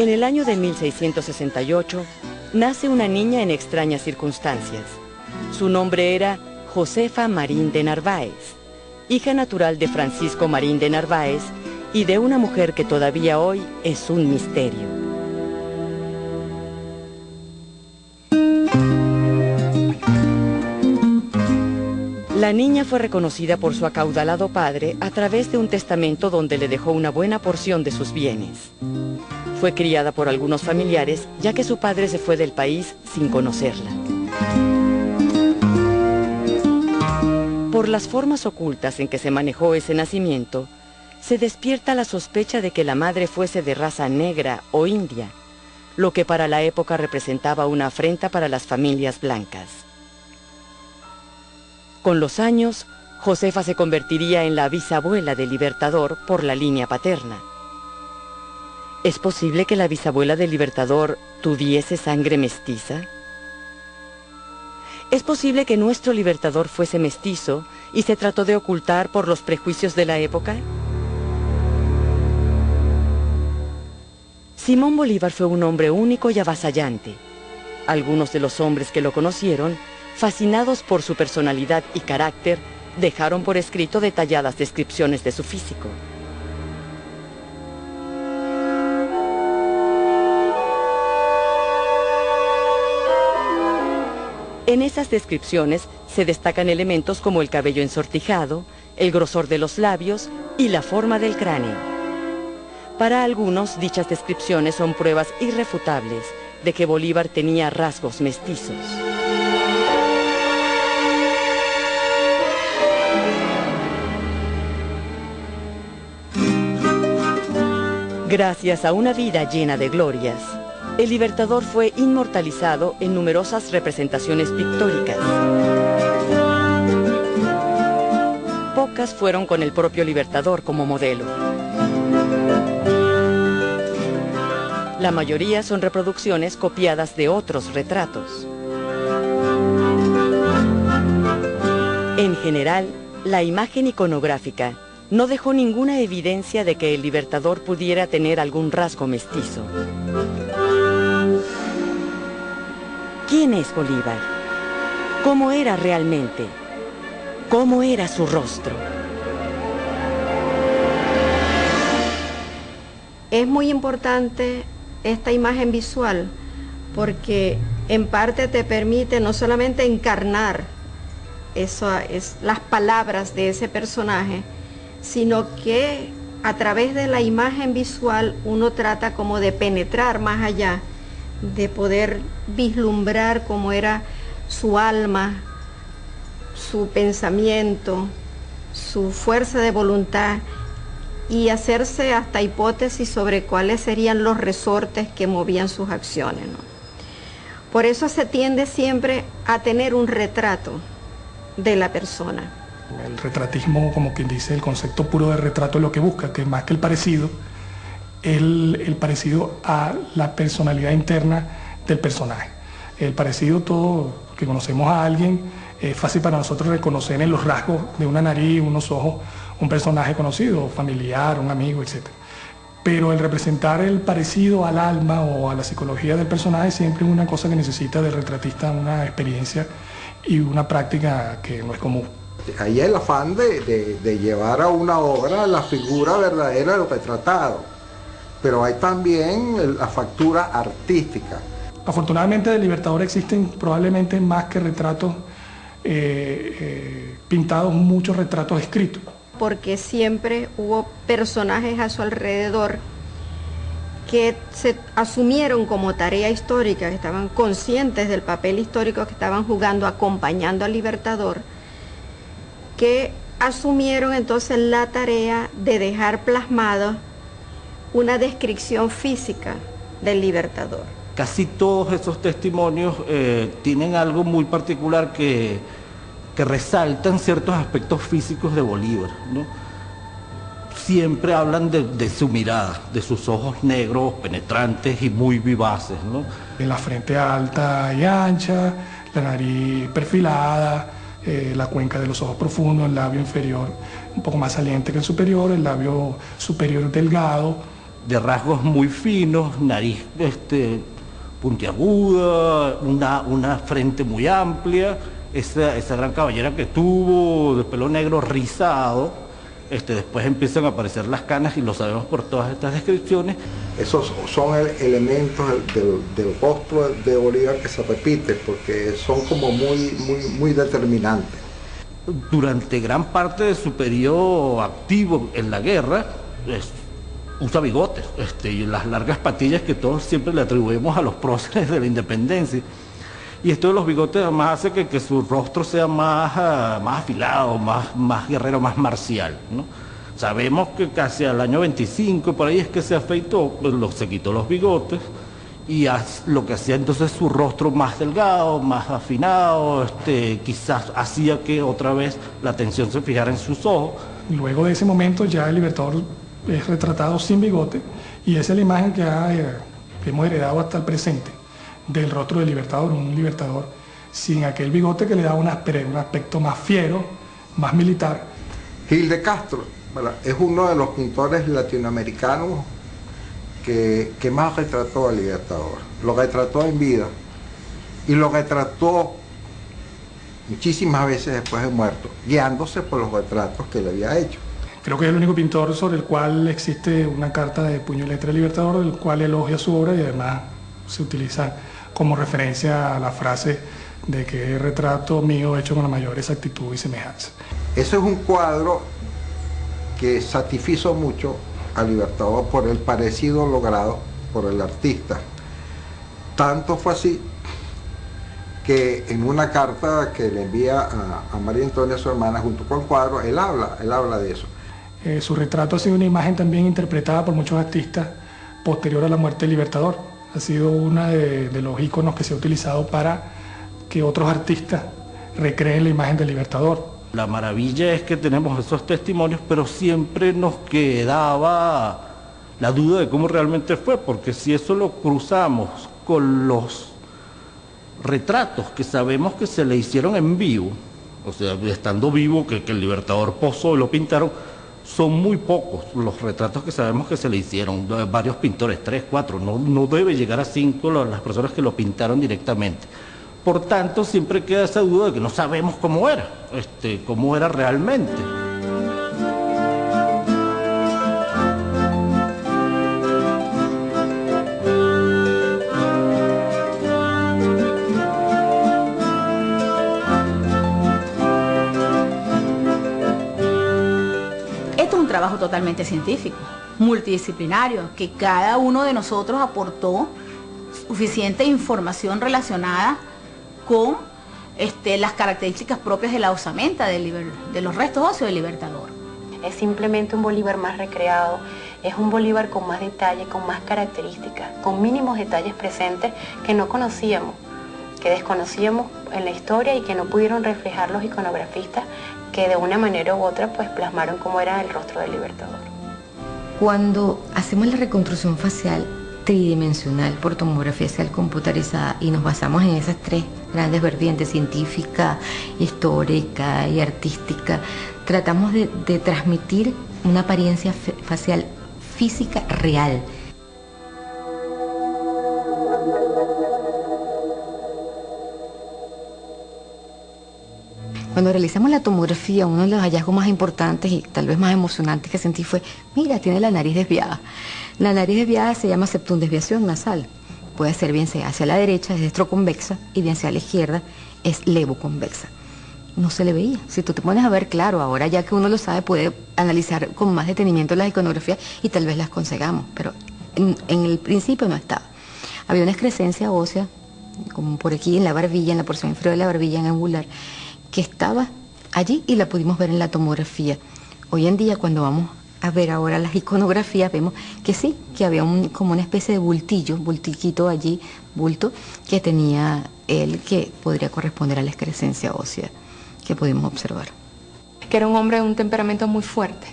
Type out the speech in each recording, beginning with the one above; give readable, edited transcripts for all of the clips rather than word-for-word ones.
En el año de 1668, nace una niña en extrañas circunstancias. Su nombre era Josefa Marín de Narváez, hija natural de Francisco Marín de Narváez y de una mujer que todavía hoy es un misterio. La niña fue reconocida por su acaudalado padre a través de un testamento donde le dejó una buena porción de sus bienes. Fue criada por algunos familiares, ya que su padre se fue del país sin conocerla. Por las formas ocultas en que se manejó ese nacimiento, se despierta la sospecha de que la madre fuese de raza negra o india, lo que para la época representaba una afrenta para las familias blancas. Con los años, Josefa se convertiría en la bisabuela del Libertador por la línea paterna. ¿Es posible que la bisabuela del Libertador tuviese sangre mestiza? ¿Es posible que nuestro Libertador fuese mestizo y se trató de ocultar por los prejuicios de la época? Simón Bolívar fue un hombre único y avasallante. Algunos de los hombres que lo conocieron, fascinados por su personalidad y carácter, dejaron por escrito detalladas descripciones de su físico. En esas descripciones se destacan elementos como el cabello ensortijado, el grosor de los labios y la forma del cráneo. Para algunos, dichas descripciones son pruebas irrefutables de que Bolívar tenía rasgos mestizos. Gracias a una vida llena de glorias, el Libertador fue inmortalizado en numerosas representaciones pictóricas. Pocas fueron con el propio Libertador como modelo. La mayoría son reproducciones copiadas de otros retratos. En general, la imagen iconográfica no dejó ninguna evidencia de que el Libertador pudiera tener algún rasgo mestizo. ¿Quién es Bolívar? ¿Cómo era realmente? ¿Cómo era su rostro? Es muy importante esta imagen visual porque en parte te permite no solamente encarnar las palabras de ese personaje, sino que a través de la imagen visual uno trata como de penetrar más allá, de poder vislumbrar cómo era su alma, su pensamiento, su fuerza de voluntad y hacerse hasta hipótesis sobre cuáles serían los resortes que movían sus acciones, ¿no? Por eso se tiende siempre a tener un retrato de la persona. El retratismo, como quien dice, el concepto puro de retrato es lo que busca, que más que el parecido a la personalidad interna del personaje. El parecido, todo que conocemos a alguien, es fácil para nosotros reconocer en los rasgos de una nariz, unos ojos, un personaje conocido, familiar, un amigo, etc. Pero el representar el parecido al alma o a la psicología del personaje siempre es una cosa que necesita del retratista una experiencia y una práctica que no es común. Ahí el afán de llevar a una obra la figura verdadera del retratado, pero hay también la factura artística. Afortunadamente del Libertador existen probablemente más que retratos pintados, muchos retratos escritos. Porque siempre hubo personajes a su alrededor que se asumieron como tarea histórica, que estaban conscientes del papel histórico que estaban jugando, acompañando al Libertador, que asumieron entonces la tarea de dejar plasmado una descripción física del Libertador. Casi todos esos testimonios tienen algo muy particular que resaltan ciertos aspectos físicos de Bolívar, ¿no? Siempre hablan de su mirada, de sus ojos negros, penetrantes y muy vivaces, ¿no? La frente alta y ancha, la nariz perfilada, la cuenca de los ojos profundos, el labio inferior un poco más saliente que el superior, el labio superior delgado, de rasgos muy finos, nariz puntiaguda, una frente muy amplia, esa gran cabellera que tuvo, de pelo negro rizado. Después empiezan a aparecer las canas y lo sabemos por todas estas descripciones. Esos son elementos del rostro de Bolívar que se repiten porque son como muy determinantes. Durante gran parte de su periodo activo en la guerra, usa bigotes y las largas patillas que todos siempre le atribuimos a los próceres de la independencia. Y esto de los bigotes además hace que su rostro sea más afilado, más guerrero, más marcial, ¿no? Sabemos que casi al año 25, por ahí es que se afeitó, pues se quitó los bigotes y lo que hacía entonces su rostro más delgado, más afinado, quizás hacía que otra vez la atención se fijara en sus ojos. Luego de ese momento ya el Libertador es retratado sin bigote y esa es la imagen que hemos heredado hasta el presente del rostro del Libertador, un Libertador sin aquel bigote que le da un aspecto más fiero, más militar. Gil de Castro, ¿verdad?, es uno de los pintores latinoamericanos que más retrató al Libertador. Lo retrató en vida y lo retrató muchísimas veces después de muerto, guiándose por los retratos que le había hecho. Creo que es el único pintor sobre el cual existe una carta de puño y letra del Libertador, del cual elogia su obra y además se utiliza como referencia a la frase de que es retrato mío hecho con la mayor exactitud y semejanza. Ese es un cuadro que satisfizo mucho al Libertador por el parecido logrado por el artista. Tanto fue así que en una carta que le envía a María Antonia, su hermana, junto con el cuadro, él habla de eso. Su retrato ha sido una imagen también interpretada por muchos artistas posterior a la muerte del Libertador. Ha sido uno de los íconos que se ha utilizado para que otros artistas recreen la imagen del Libertador. La maravilla es que tenemos esos testimonios, pero siempre nos quedaba la duda de cómo realmente fue, porque si eso lo cruzamos con los retratos que sabemos que se le hicieron en vivo, o sea, estando vivo, que el Libertador posó y lo pintaron, son muy pocos los retratos que sabemos que se le hicieron, varios pintores, 3, 4, no debe llegar a 5 las personas que lo pintaron directamente. Por tanto, siempre queda esa duda de que no sabemos cómo era realmente. Trabajo totalmente científico, multidisciplinario, que cada uno de nosotros aportó suficiente información relacionada con las características propias de la osamenta de los restos óseos del Libertador. Es simplemente un Bolívar más recreado, es un Bolívar con más detalle, con más características, con mínimos detalles presentes que no conocíamos, que desconocíamos en la historia y que no pudieron reflejar los iconografistas que de una manera u otra pues plasmaron cómo era el rostro del Libertador. Cuando hacemos la reconstrucción facial tridimensional por tomografía facial computarizada y nos basamos en esas 3 grandes vertientes, científica, histórica y artística, tratamos de transmitir una apariencia facial física real. Cuando realizamos la tomografía, uno de los hallazgos más importantes y tal vez más emocionantes que sentí fue, mira, tiene la nariz desviada. La nariz desviada se llama septundesviación nasal. Puede ser bien sea hacia la derecha, es destroconvexa, y bien sea a la izquierda, es levoconvexa. No se le veía. Si tú te pones a ver, claro, ahora ya que uno lo sabe, puede analizar con más detenimiento las iconografías y tal vez las consigamos, pero en el principio no estaba. Había una excrescencia ósea, como por aquí en la barbilla, en la porción inferior de la barbilla, en angular, que estaba allí y la pudimos ver en la tomografía. Hoy en día, cuando vamos a ver ahora las iconografías, vemos que sí, que había como una especie de bultiquito allí, bulto, que tenía él, que podría corresponder a la excrescencia ósea que pudimos observar. Que era un hombre de un temperamento muy fuerte,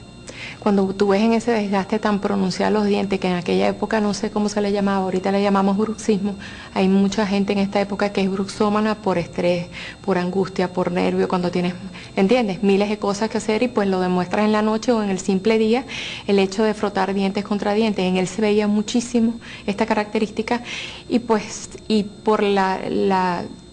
Cuando tú ves en ese desgaste tan pronunciado los dientes, que en aquella época no sé cómo se le llamaba, ahorita le llamamos bruxismo, hay mucha gente en esta época que es bruxómana por estrés, por angustia, por nervio, cuando tienes, ¿entiendes? Miles de cosas que hacer y pues lo demuestras en la noche o en el simple día, el hecho de frotar dientes contra dientes. En él se veía muchísimo esta característica y pues, y por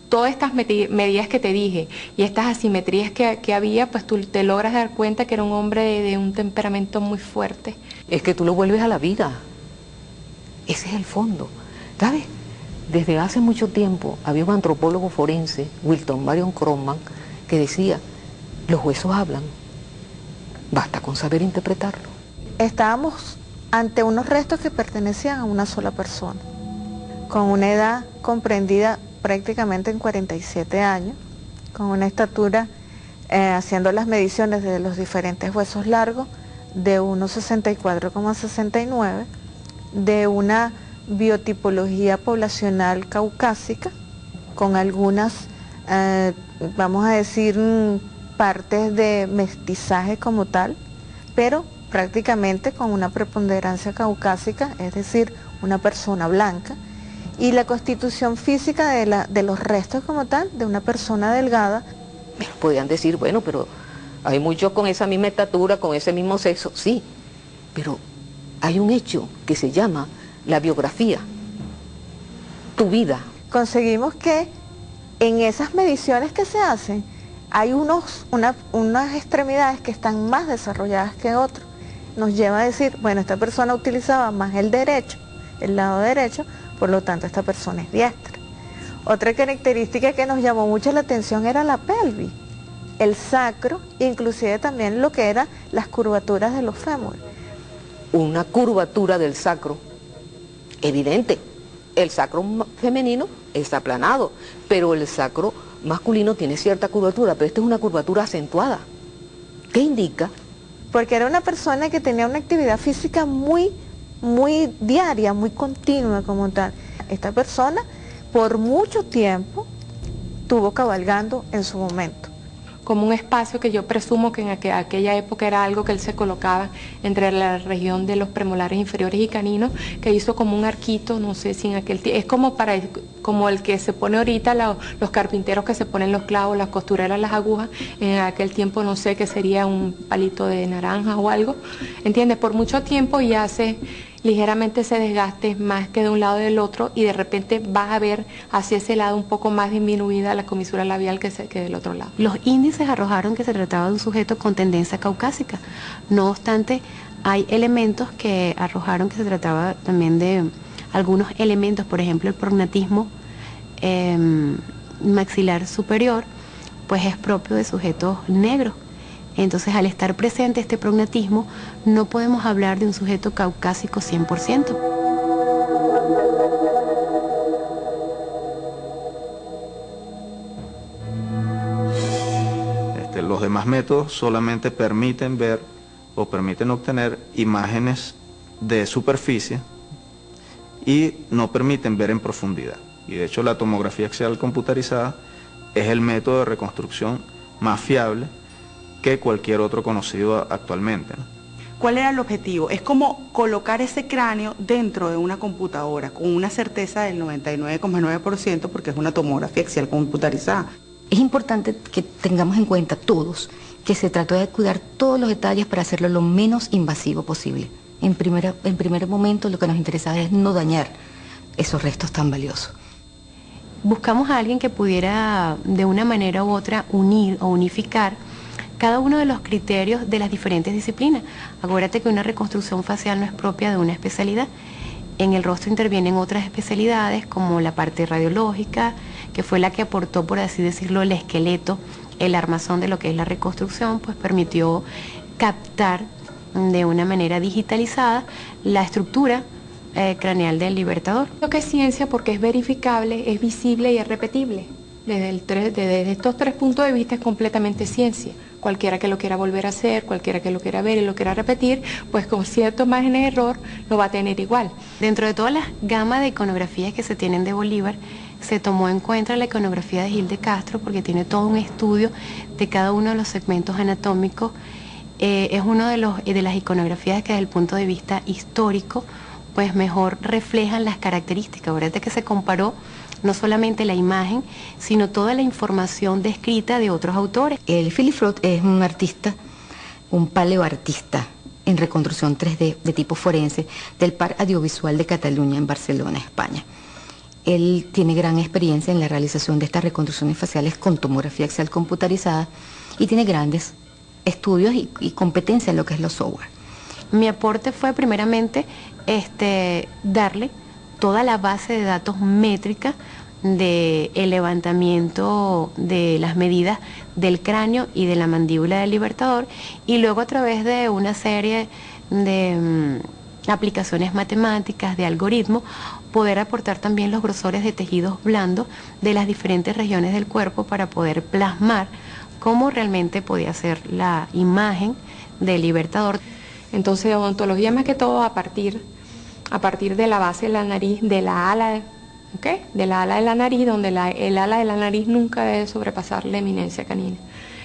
todas estas medidas que te dije y estas asimetrías que había, pues tú te logras dar cuenta que era un hombre de un temperamento muy fuerte. Es que tú lo vuelves a la vida. Ese es el fondo. ¿Sabes? Desde hace mucho tiempo había un antropólogo forense, Wilton Marion Croman, que decía, los huesos hablan, basta con saber interpretarlo. Estábamos ante unos restos que pertenecían a una sola persona, con una edad comprendida prácticamente en 47 años, con una estatura, haciendo las mediciones de los diferentes huesos largos, de 1,64,69, de una biotipología poblacional caucásica, con algunas, vamos a decir, partes de mestizaje como tal, pero prácticamente con una preponderancia caucásica, es decir, una persona blanca, y la constitución física de los restos como tal, de una persona delgada. Podrían decir, bueno, pero hay muchos con esa misma estatura, con ese mismo sexo, sí, pero hay un hecho que se llama la biografía, tu vida. Conseguimos que en esas mediciones que se hacen, hay unas extremidades que están más desarrolladas que otras. Nos lleva a decir, bueno, esta persona utilizaba más el derecho, el lado derecho, por lo tanto esta persona es diestra. Otra característica que nos llamó mucho la atención era la pelvis, el sacro, inclusive también lo que eran las curvaturas de los fémures. Una curvatura del sacro, evidente. El sacro femenino está aplanado, pero el sacro masculino tiene cierta curvatura, pero esta es una curvatura acentuada. ¿Qué indica? Porque era una persona que tenía una actividad física muy diaria, muy continua como tal. Esta persona por mucho tiempo estuvo cabalgando en su momento. Como un espacio que yo presumo que en aquella época era algo que él se colocaba entre la región de los premolares inferiores y caninos, que hizo como un arquito, no sé si en aquel tiempo, es como el que se pone ahorita los carpinteros que se ponen los clavos, las costureras, las agujas, en aquel tiempo no sé qué sería un palito de naranja o algo, ¿entiendes? Por mucho tiempo y hace ligeramente ese desgaste más que de un lado del otro y de repente vas a ver hacia ese lado un poco más disminuida la comisura labial que del otro lado. Los índices arrojaron que se trataba de un sujeto con tendencia caucásica. No obstante, hay elementos que arrojaron que se trataba también de algunos elementos, por ejemplo el prognatismo maxilar superior, pues es propio de sujetos negros. Entonces, al estar presente este prognatismo, no podemos hablar de un sujeto caucásico 100%. Los demás métodos solamente permiten ver o permiten obtener imágenes de superficie y no permiten ver en profundidad. Y de hecho, la tomografía axial computarizada es el método de reconstrucción más fiable que cualquier otro conocido actualmente, ¿no? ¿Cuál era el objetivo? Es como colocar ese cráneo dentro de una computadora con una certeza del 99,9% porque es una tomografía axial computarizada. Es importante que tengamos en cuenta todos que se trató de cuidar todos los detalles para hacerlo lo menos invasivo posible. En primer momento lo que nos interesaba es no dañar esos restos tan valiosos. Buscamos a alguien que pudiera de una manera u otra unir o unificar cada uno de los criterios de las diferentes disciplinas. Acuérdate que una reconstrucción facial no es propia de una especialidad. En el rostro intervienen otras especialidades como la parte radiológica, que fue la que aportó, por así decirlo, el esqueleto, el armazón de lo que es la reconstrucción, pues permitió captar de una manera digitalizada la estructura craneal del libertador. Lo que es ciencia porque es verificable, es visible y es repetible. Desde estos tres puntos de vista es completamente ciencia. Cualquiera que lo quiera volver a hacer, cualquiera que lo quiera ver y lo quiera repetir, pues con cierto margen de error lo va a tener igual. Dentro de todas las gamas de iconografías que se tienen de Bolívar, se tomó en cuenta la iconografía de Gil de Castro porque tiene todo un estudio de cada uno de los segmentos anatómicos es uno de las iconografías que desde el punto de vista histórico pues mejor reflejan las características. Ahorita que se comparó no solamente la imagen, sino toda la información descrita de otros autores. El Philippe Frot es un artista, un paleoartista en reconstrucción 3D de tipo forense del Parc Audiovisual de Cataluña en Barcelona, España. Él tiene gran experiencia en la realización de estas reconstrucciones faciales con tomografía axial computarizada y tiene grandes estudios y competencia en lo que es los software. Mi aporte fue primeramente darle toda la base de datos métrica del levantamiento de las medidas del cráneo y de la mandíbula del libertador, y luego a través de una serie de aplicaciones matemáticas, de algoritmos, poder aportar también los grosores de tejidos blandos de las diferentes regiones del cuerpo para poder plasmar cómo realmente podía ser la imagen del libertador. Entonces, odontología más que todo a partir de la base de la nariz, de la ala, de la ala de la nariz, donde el ala de la nariz nunca debe sobrepasar la eminencia canina.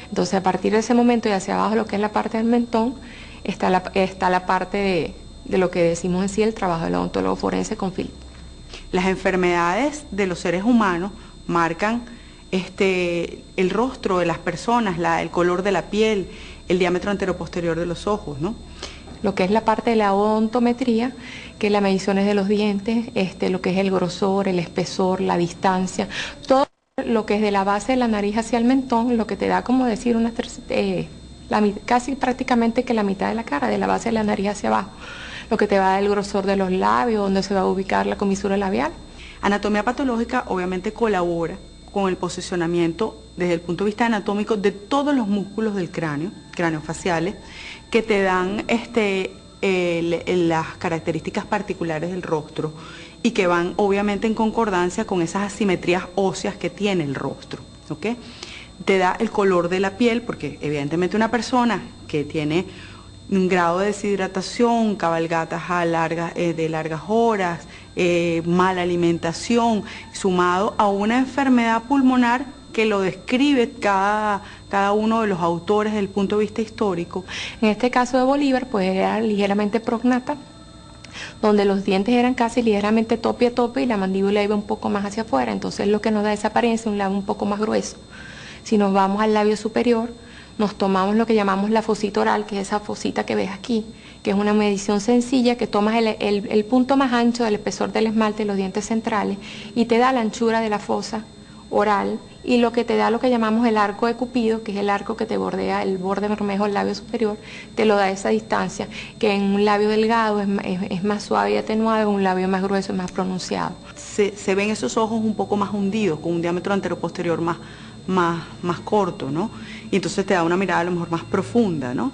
Entonces, a partir de ese momento y hacia abajo, lo que es la parte del mentón, está la parte de lo que decimos en sí el trabajo del odontólogo forense con Philippe. Las enfermedades de los seres humanos marcan el rostro de las personas, el color de la piel, el diámetro anteroposterior de los ojos, ¿no? Lo que es la parte de la odontometría, que es las mediciones de los dientes, lo que es el grosor, el espesor, la distancia, todo lo que es de la base de la nariz hacia el mentón, lo que te da como decir casi prácticamente que la mitad de la cara, de la base de la nariz hacia abajo, lo que te va a dar el grosor de los labios, donde se va a ubicar la comisura labial. Anatomía patológica obviamente colabora con el posicionamiento desde el punto de vista anatómico de todos los músculos del cráneo, craneofaciales, que te dan las características particulares del rostro y que van obviamente en concordancia con esas asimetrías óseas que tiene el rostro, ¿ok? Te da el color de la piel, porque evidentemente una persona que tiene un grado de deshidratación, cabalgatas de largas horas, mala alimentación, sumado a una enfermedad pulmonar que lo describe cada uno de los autores desde el punto de vista histórico. En este caso de Bolívar, pues era ligeramente prognata, donde los dientes eran casi ligeramente tope a tope y la mandíbula iba un poco más hacia afuera, entonces lo que nos da esa apariencia, un labio un poco más grueso. Si nos vamos al labio superior, nos tomamos lo que llamamos la fosita oral, que es esa fosita que ves aquí, que es una medición sencilla que tomas el punto más ancho del espesor del esmalte de los dientes centrales y te da la anchura de la fosa oral y lo que te da lo que llamamos el arco de Cupido, que es el arco que te bordea el borde bermejo del labio superior, te lo da esa distancia, que en un labio delgado es más suave y atenuado, en un labio más grueso es más pronunciado. Se ven esos ojos un poco más hundidos, con un diámetro anteroposterior más corto, ¿no? Y entonces te da una mirada a lo mejor más profunda, ¿no?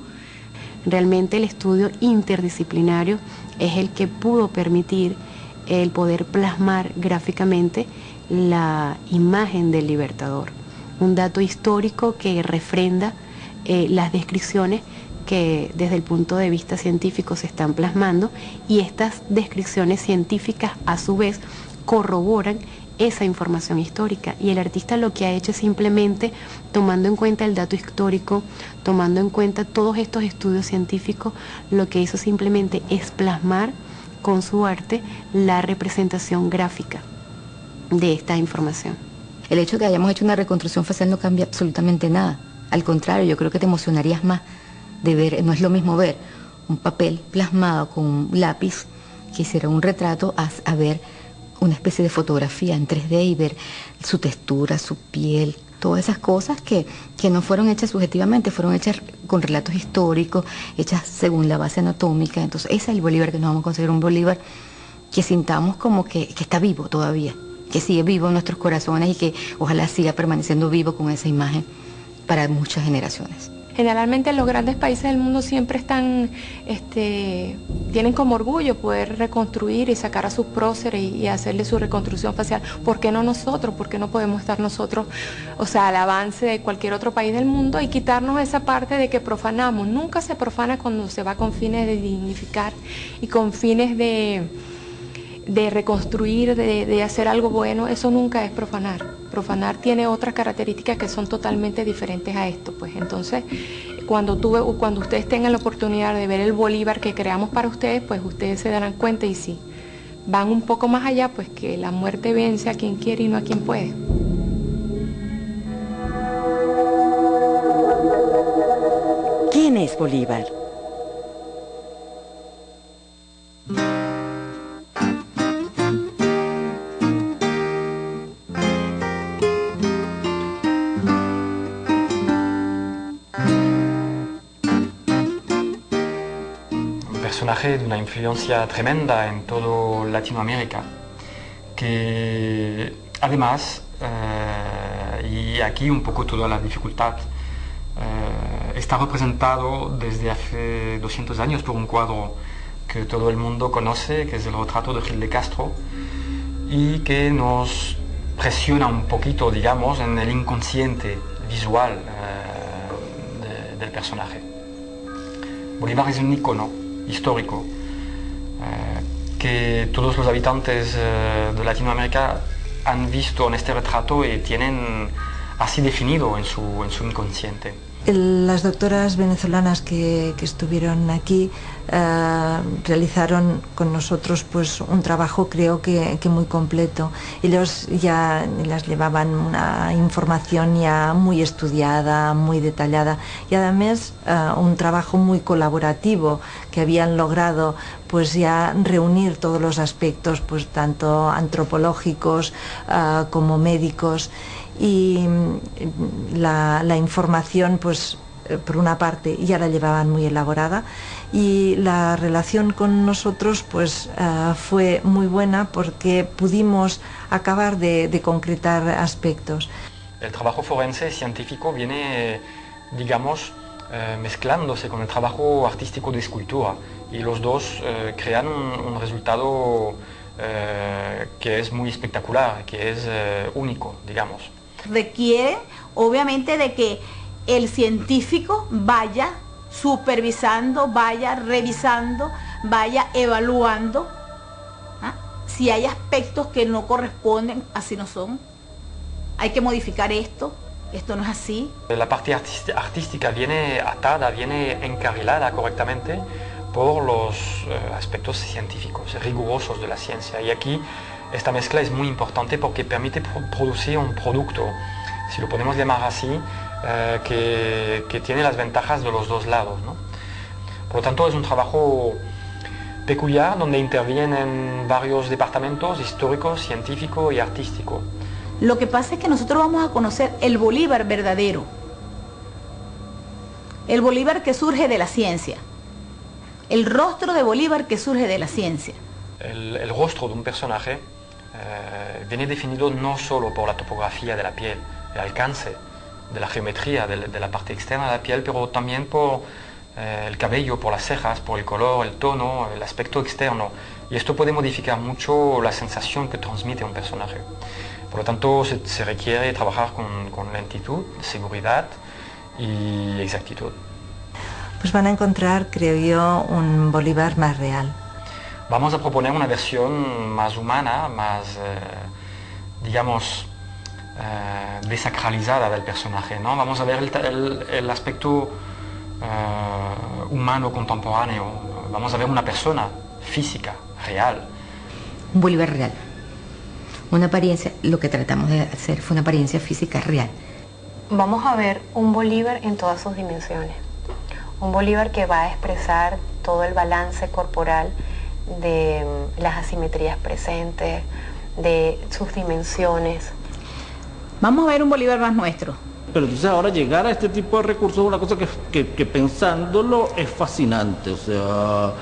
Realmente el estudio interdisciplinario es el que pudo permitir el poder plasmar gráficamente la imagen del libertador. Un dato histórico que refrenda las descripciones que desde el punto de vista científico se están plasmando, y estas descripciones científicas a su vez corroboran esa información histórica, y el artista lo que ha hecho es simplemente, tomando en cuenta el dato histórico, tomando en cuenta todos estos estudios científicos, lo que hizo simplemente es plasmar con su arte la representación gráfica de esta información. El hecho de que hayamos hecho una reconstrucción facial no cambia absolutamente nada. Al contrario, yo creo que te emocionarías más de ver, no es lo mismo ver un papel plasmado con un lápiz que hiciera un retrato a ver una especie de fotografía en 3D y ver su textura, su piel, todas esas cosas que no fueron hechas subjetivamente, fueron hechas con relatos históricos, hechas según la base anatómica. Entonces ese es el Bolívar que nos vamos a conseguir, un Bolívar que sintamos como que está vivo todavía, que sigue vivo en nuestros corazones y que ojalá siga permaneciendo vivo con esa imagen para muchas generaciones. Generalmente los grandes países del mundo siempre están, tienen como orgullo poder reconstruir y sacar a sus próceres y hacerle su reconstrucción facial. ¿Por qué no nosotros? ¿Por qué no podemos estar nosotros, al avance de cualquier otro país del mundo, y quitarnos esa parte de que profanamos? Nunca se profana cuando se va con fines de dignificar y con fines de reconstruir, de hacer algo bueno. Eso nunca es profanar. Profanar tiene otras características que son totalmente diferentes a esto, pues. Entonces, Cuando ustedes tengan la oportunidad de ver el Bolívar que creamos para ustedes, pues ustedes se darán cuenta, y si van un poco más allá, pues que la muerte vence a quien quiere y no a quien puede. ¿Quién es Bolívar? Personaje de una influencia tremenda en toda Latinoamérica, que además, y aquí un poco toda la dificultad, está representado desde hace 200 años por un cuadro que todo el mundo conoce, que es el retrato de Gil de Castro, y que nos presiona un poquito, digamos, en el inconsciente visual del personaje. Bolívar es un icono histórico que todos los habitantes de Latinoamérica han visto en este retrato y tienen así definido en su inconsciente. Las doctoras venezolanas que estuvieron aquí realizaron con nosotros pues un trabajo, creo que muy completo. Ellos ya les llevaban una información ya muy estudiada, muy detallada, y además un trabajo muy colaborativo, que habían logrado pues ya reunir todos los aspectos, pues tanto antropológicos como médicos. Y la información, pues por una parte ya la llevaban muy elaborada, y la relación con nosotros pues fue muy buena, porque pudimos acabar de concretar aspectos. El trabajo forense científico viene, digamos, mezclándose con el trabajo artístico de escultura, y los dos crean un resultado que es muy espectacular, que es único, digamos. Requiere obviamente de que el científico vaya supervisando, vaya revisando, vaya evaluando, ¿ah? Si hay aspectos que no corresponden, así no son, hay que modificar esto no es así. La parte artística viene atada, viene encarrilada correctamente por los aspectos científicos, rigurosos de la ciencia, y aquí esta mezcla es muy importante porque permite producir un producto, si lo podemos llamar así, que tiene las ventajas de los dos lados, ¿no? Por lo tanto, es un trabajo peculiar donde intervienen varios departamentos: histórico, científico y artístico. Lo que pasa es que nosotros vamos a conocer el Bolívar verdadero, el Bolívar que surge de la ciencia, el rostro de Bolívar que surge de la ciencia. El rostro de un personaje viene definido no solo por la topografía de la piel, el alcance de la geometría de la parte externa de la piel, pero también por el cabello, por las cejas, por el color, el tono, el aspecto externo. Y esto puede modificar mucho la sensación que transmite un personaje. Por lo tanto, se requiere trabajar con lentitud, seguridad y exactitud. Pues van a encontrar, creo yo, un Bolívar más real. Vamos a proponer una versión más humana, más, digamos, desacralizada del personaje, ¿no? Vamos a ver el aspecto humano contemporáneo. Vamos a ver una persona física, real. Un Bolívar real. Una apariencia, lo que tratamos de hacer fue una apariencia física real. Vamos a ver un Bolívar en todas sus dimensiones. Un Bolívar que va a expresar todo el balance corporal de las asimetrías presentes, de sus dimensiones. Vamos a ver un Bolívar más nuestro. Pero entonces ahora llegar a este tipo de recursos es una cosa que pensándolo es fascinante. O sea,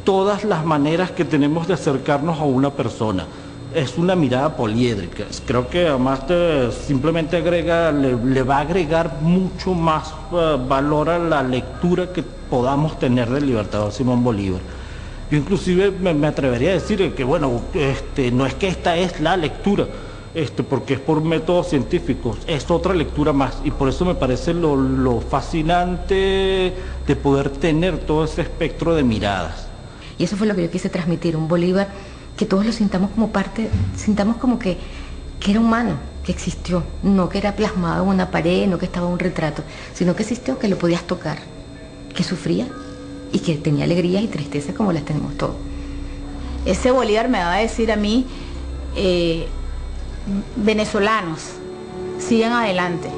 todas las maneras que tenemos de acercarnos a una persona. Es una mirada poliédrica. Creo que además simplemente le va a agregar mucho más valor a la lectura que podamos tener del Libertador Simón Bolívar. Yo inclusive me atrevería a decir que bueno, no es que esta es la lectura, porque es por métodos científicos, es otra lectura más, y por eso me parece lo fascinante de poder tener todo ese espectro de miradas. Y eso fue lo que yo quise transmitir, un Bolívar que todos lo sintamos como parte, sintamos como que era humano, que existió, no que era plasmado en una pared, no que estaba un retrato, sino que existió, que lo podías tocar, que sufría y que tenía alegrías y tristezas como las tenemos todos. Ese Bolívar me va a decir a mí, venezolanos, sigan adelante,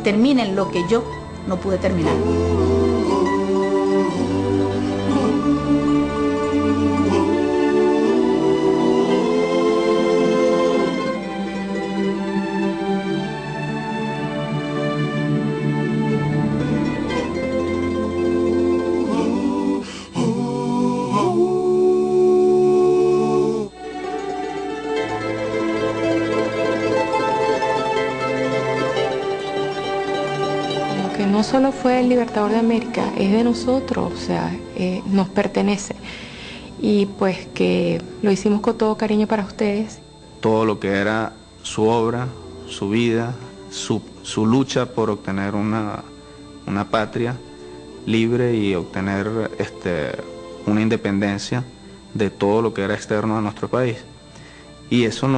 terminen lo que yo no pude terminar. No solo fue el libertador de América, es de nosotros, o sea, nos pertenece. Y pues que lo hicimos con todo cariño para ustedes. Todo lo que era su obra, su vida, su lucha por obtener una patria libre y obtener una independencia de todo lo que era externo a nuestro país. Y eso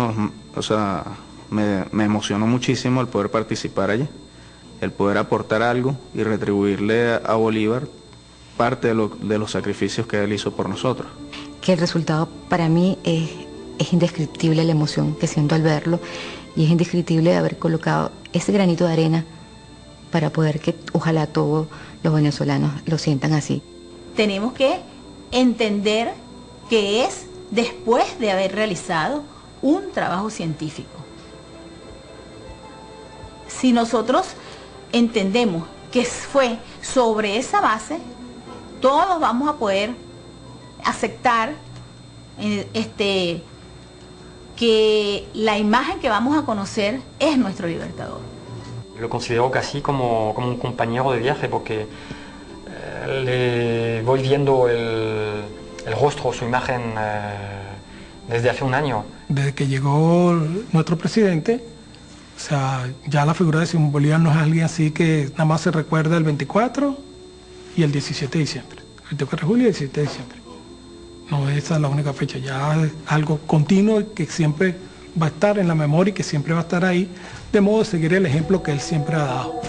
me emocionó muchísimo el poder participar allí, el poder aportar algo y retribuirle a Bolívar parte de los sacrificios que él hizo por nosotros. Que el resultado para mí es indescriptible, la emoción que siento al verlo, y es indescriptible haber colocado ese granito de arena para poder que ojalá todos los venezolanos lo sientan así. Tenemos que entender que es después de haber realizado un trabajo científico. Si nosotros entendemos que fue sobre esa base, todos vamos a poder aceptar que la imagen que vamos a conocer es nuestro libertador. Lo considero casi como un compañero de viaje porque le voy viendo el rostro, su imagen desde hace un año. Desde que llegó nuestro presidente, o sea, ya la figura de Simón Bolívar no es alguien así que nada más se recuerda el 24 y el 17 de diciembre. El 24 de julio y el 17 de diciembre. No, esa es la única fecha, ya es algo continuo que siempre va a estar en la memoria y que siempre va a estar ahí, de modo de seguir el ejemplo que él siempre ha dado.